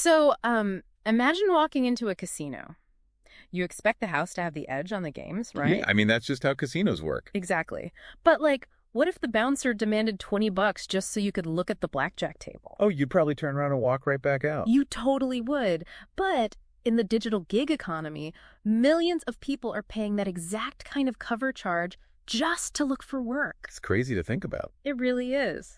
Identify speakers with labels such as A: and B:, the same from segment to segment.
A: So, imagine walking into a casino. You expect the house to have the edge on the games, right?
B: Yeah, I mean, that's just how casinos work.
A: Exactly. But, like, what if the bouncer demanded $20 just so you could look at the blackjack table?
B: Oh, you'd probably turn around and walk right back out.
A: You totally would. But in the digital gig economy, millions of people are paying that exact kind of cover charge just to look for work.
B: It's crazy to think about.
A: It really is.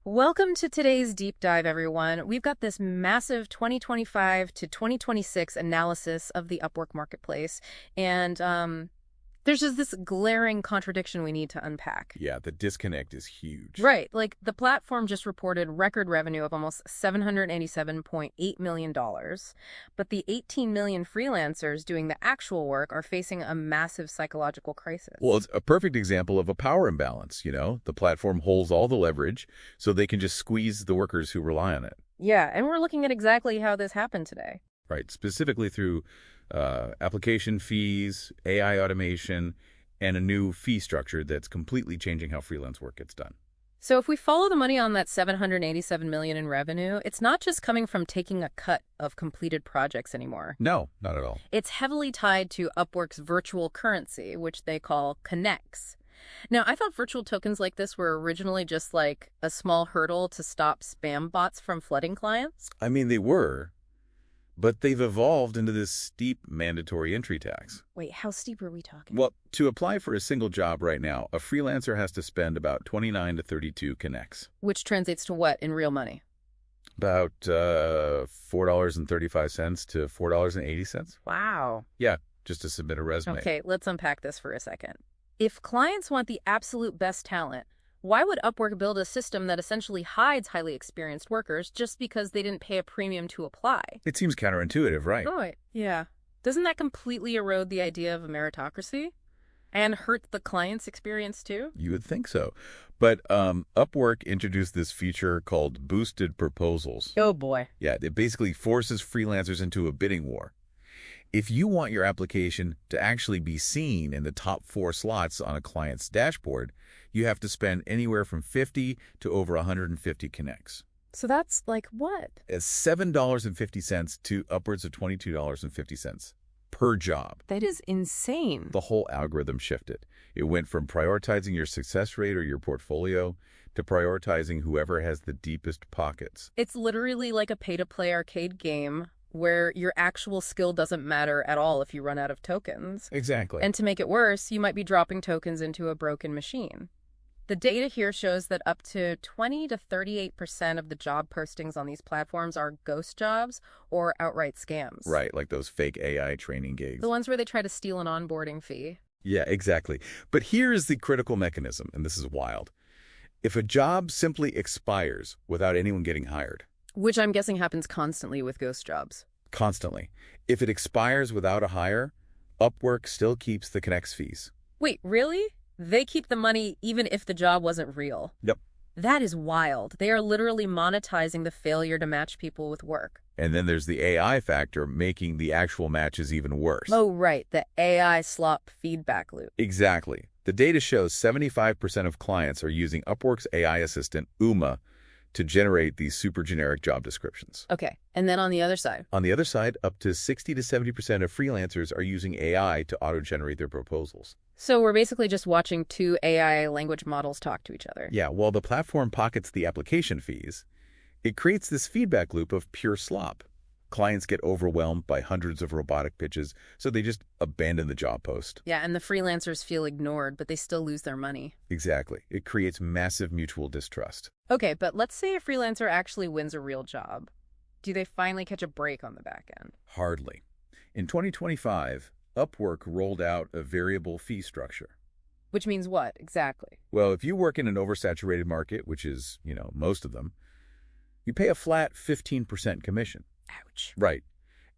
A: Welcome to today's deep dive, everyone. We've got this massive 2025 to 2026 analysis of the Upwork marketplace, and there's just this glaring contradiction we need to unpack.
B: Yeah, the disconnect is huge.
A: Right, like the platform just reported record revenue of almost $787.8 million, but the 18 million freelancers doing the actual work are facing a massive psychological crisis.
B: Well, it's a perfect example of a power imbalance, The platform holds all the leverage, so they can just squeeze the workers who rely on it.
A: Yeah, and we're looking at exactly how this happened today.
B: Right, specifically through application fees, AI automation, and a new fee structure that's completely changing how freelance work gets done.
A: So if we follow the money on that $787 million in revenue, it's not just coming from taking a cut of completed projects anymore.
B: No, not at all.
A: It's heavily tied to Upwork's virtual currency, which they call connects. Now, I thought virtual tokens like this were originally just like a small hurdle to stop spam bots from flooding clients.
B: I mean, they were, but they've evolved into this steep mandatory entry tax.
A: Wait, how steep are we talking?
B: Well, to apply for a single job right now, a freelancer has to spend about 29 to 32 connects.
A: Which translates to what in real money?
B: About $4.35 to $4.80.
A: Wow.
B: Yeah, just to submit a resume.
A: Okay, let's unpack this for a second. If clients want the absolute best talent, why would Upwork build a system that essentially hides highly experienced workers just because they didn't pay a premium to apply?
B: It seems counterintuitive, right?
A: Oh, yeah. Doesn't that completely erode the idea of a meritocracy? And hurt the client's experience too?
B: You would think so. But Upwork introduced this feature called boosted proposals.
A: Oh boy.
B: Yeah, it basically forces freelancers into a bidding war. If you want your application to actually be seen in the top 4 slots on a client's dashboard, you have to spend anywhere from 50 to over 150 connects.
A: So that's like what?
B: It's $7.50 to upwards of $22.50 per job.
A: That is insane.
B: The whole algorithm shifted. It went from prioritizing your success rate or your portfolio to prioritizing whoever has the deepest pockets.
A: It's literally like a pay-to-play arcade game where your actual skill doesn't matter at all if you run out of tokens.
B: Exactly.
A: And to make it worse, you might be dropping tokens into a broken machine. The data here shows that up to 20 to 38% of the job postings on these platforms are ghost jobs or outright scams.
B: Right, like those fake AI training gigs.
A: The ones where they try to steal an onboarding fee.
B: Yeah, exactly. But here is the critical mechanism, and this is wild. If a job simply expires without anyone getting hired,
A: which I'm guessing happens constantly with ghost jobs.
B: Constantly. If it expires without a hire, Upwork still keeps the connects fees.
A: Wait, really? They keep the money even if the job wasn't real?
B: Yep.
A: That is wild. They are literally monetizing the failure to match people with work.
B: And then there's the AI factor, making the actual matches even worse.
A: Oh, right. The AI slop feedback loop.
B: Exactly. The data shows 75% of clients are using Upwork's AI assistant, Uma, to generate these super generic job descriptions.
A: Okay, and then on the other side?
B: On the other side, up to 60 to 70% of freelancers are using AI to auto-generate their proposals.
A: So we're basically just watching 2 AI language models talk to each other.
B: Yeah, while the platform pockets the application fees, it creates this feedback loop of pure slop. Clients get overwhelmed by hundreds of robotic pitches, so they just abandon the job post.
A: Yeah, and the freelancers feel ignored, but they still lose their money.
B: Exactly. It creates massive mutual distrust.
A: Okay, but let's say a freelancer actually wins a real job. Do they finally catch a break on the back end?
B: Hardly. In 2025, Upwork rolled out a variable fee structure.
A: Which means what, exactly?
B: Well, if you work in an oversaturated market, which is, most of them, you pay a flat 15% commission.
A: Ouch.
B: Right.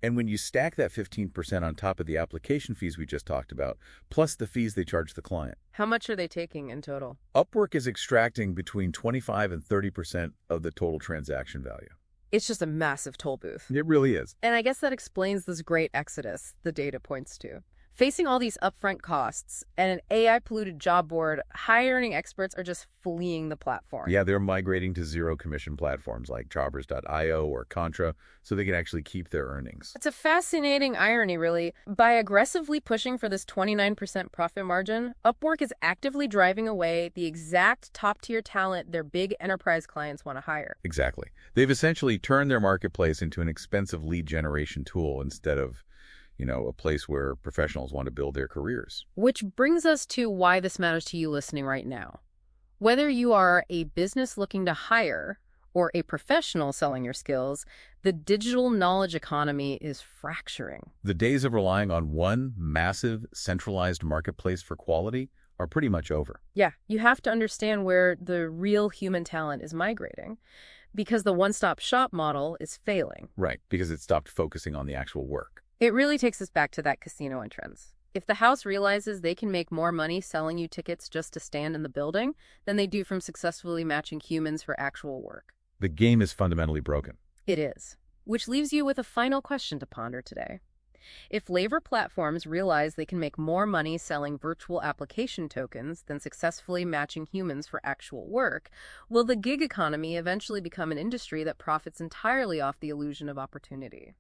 B: And when you stack that 15% on top of the application fees we just talked about, plus the fees they charge the client.
A: How much are they taking in total?
B: Upwork is extracting between 25 and 30% of the total transaction value.
A: It's just a massive toll booth.
B: It really is.
A: And I guess that explains this great exodus the data points to. Facing all these upfront costs and an AI-polluted job board, high-earning experts are just fleeing the platform.
B: Yeah, they're migrating to zero-commission platforms like Jobbers.io or Contra so they can actually keep their earnings.
A: It's a fascinating irony, really. By aggressively pushing for this 29% profit margin, Upwork is actively driving away the exact top-tier talent their big enterprise clients want to hire.
B: Exactly. They've essentially turned their marketplace into an expensive lead generation tool instead of, a place where professionals want to build their careers.
A: Which brings us to why this matters to you listening right now. Whether you are a business looking to hire or a professional selling your skills, the digital knowledge economy is fracturing.
B: The days of relying on one massive, centralized marketplace for quality are pretty much over.
A: Yeah, you have to understand where the real human talent is migrating, because the one-stop shop model is failing.
B: Right, because it stopped focusing on the actual work.
A: It really takes us back to that casino entrance. If the house realizes they can make more money selling you tickets just to stand in the building than they do from successfully matching humans for actual work.
B: The game is fundamentally broken.
A: It is. Which leaves you with a final question to ponder today. If labor platforms realize they can make more money selling virtual application tokens than successfully matching humans for actual work, will the gig economy eventually become an industry that profits entirely off the illusion of opportunity?